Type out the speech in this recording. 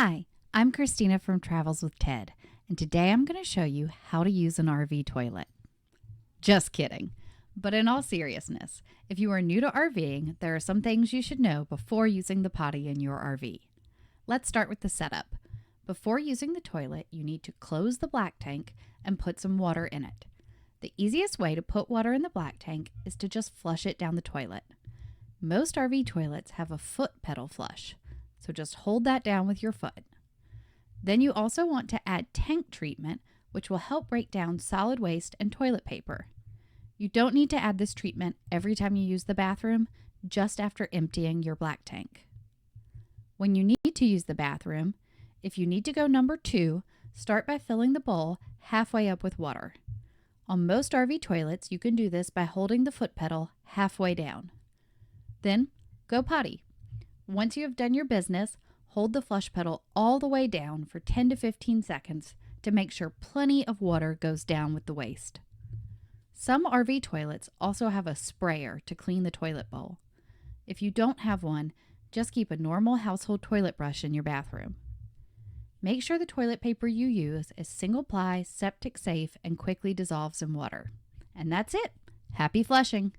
Hi, I'm Christina from Travels with Ted, and today I'm going to show you how to use an RV toilet. Just kidding. But in all seriousness, if you are new to RVing, there are some things you should know before using the potty in your RV. Let's start with the setup. Before using the toilet, you need to close the black tank and put some water in it. The easiest way to put water in the black tank is to just flush it down the toilet. Most RV toilets have a foot pedal flush, so just hold that down with your foot. Then you also want to add tank treatment, which will help break down solid waste and toilet paper. You don't need to add this treatment every time you use the bathroom, just after emptying your black tank. When you need to use the bathroom, if you need to go number 2, start by filling the bowl halfway up with water. On most RV toilets, you can do this by holding the foot pedal halfway down. Then, go potty. Once you have done your business, hold the flush pedal all the way down for 10 to 15 seconds to make sure plenty of water goes down with the waste. Some RV toilets also have a sprayer to clean the toilet bowl. If you don't have one, just keep a normal household toilet brush in your bathroom. Make sure the toilet paper you use is single ply, septic safe, and quickly dissolves in water. And that's it. Happy flushing!